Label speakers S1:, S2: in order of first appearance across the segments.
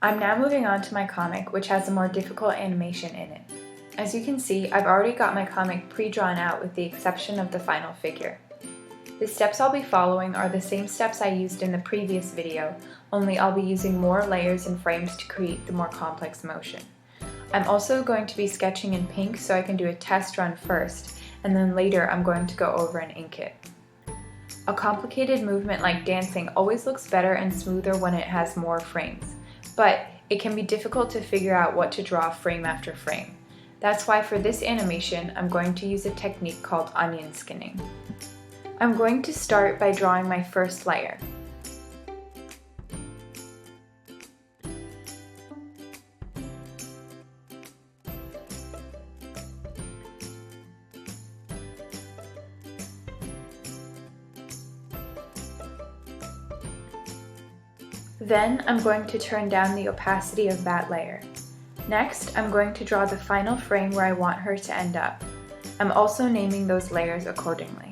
S1: I'm now moving on to my comic, which has a more difficult animation in it. As you can see, I've already got my comic pre-drawn out with the exception of the final figure. The steps I'll be following are the same steps I used in the previous video, only I'll be using more layers and frames to create the more complex motion. I'm also going to be sketching in pink so I can do a test run first, and then later I'm going to go over and ink it. A complicated movement like dancing always looks better and smoother when it has more frames, but it can be difficult to figure out what to draw frame after frame. That's why for this animation, I'm going to use a technique called onion skinning. I'm going to start by drawing my first layer. Then I'm going to turn down the opacity of that layer. Next, I'm going to draw the final frame where I want her to end up. I'm also naming those layers accordingly.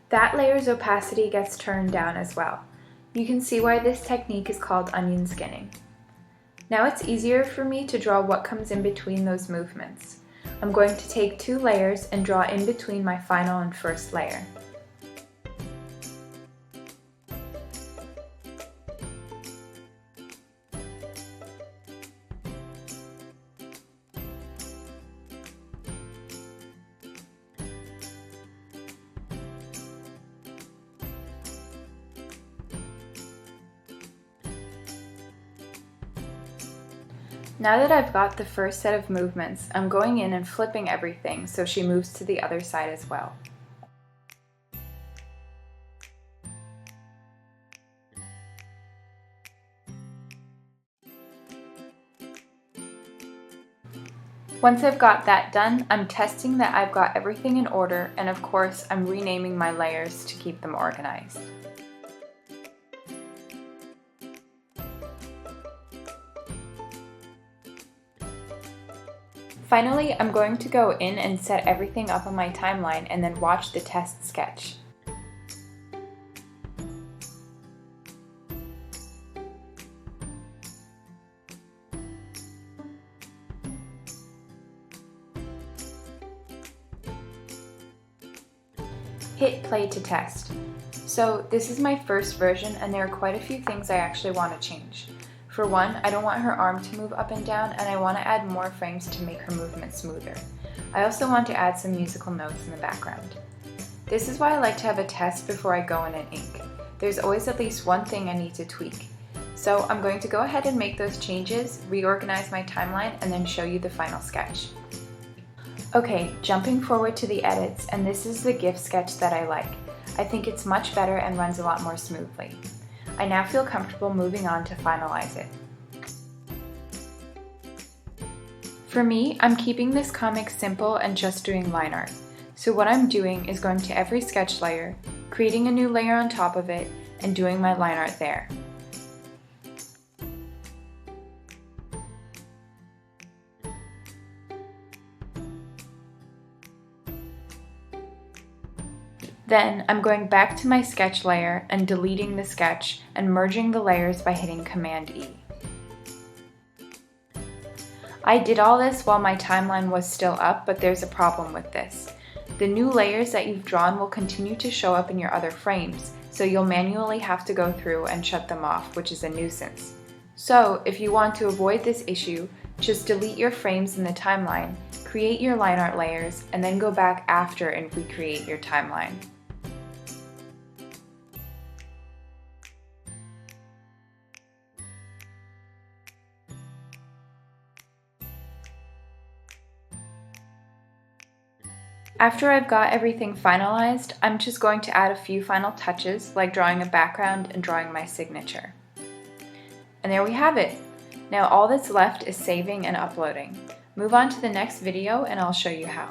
S1: That layer's opacity gets turned down as well. You can see why this technique is called onion skinning. Now it's easier for me to draw what comes in between those movements. I'm going to take 2 layers and draw in between my final and first layer. Now that I've got the first set of movements, I'm going in and flipping everything so she moves to the other side as well. Once I've got that done, I'm testing that I've got everything in order, and of course I'm renaming my layers to keep them organized. Finally, I'm going to go in and set everything up on my timeline and then watch the test sketch. Hit play to test. So this is my first version and there are quite a few things I actually want to change. For one, I don't want her arm to move up and down, and I want to add more frames to make her movement smoother. I also want to add some musical notes in the background. This is why I like to have a test before I go in and ink. There's always at least one thing I need to tweak. So I'm going to go ahead and make those changes, reorganize my timeline, and then show you the final sketch. Okay, jumping forward to the edits, and this is the GIF sketch that I like. I think it's much better and runs a lot more smoothly. I now feel comfortable moving on to finalize it. For me, I'm keeping this comic simple and just doing line art. So what I'm doing is going to every sketch layer, creating a new layer on top of it, and doing my line art there. Then I'm going back to my sketch layer and deleting the sketch and merging the layers by hitting Command E. I did all this while my timeline was still up, but there's a problem with this. The new layers that you've drawn will continue to show up in your other frames, so you'll manually have to go through and shut them off, which is a nuisance. So if you want to avoid this issue, just delete your frames in the timeline, create your line art layers, and then go back after and recreate your timeline. After I've got everything finalized, I'm just going to add a few final touches, like drawing a background and drawing my signature. And there we have it! Now all that's left is saving and uploading. Move on to the next video and I'll show you how.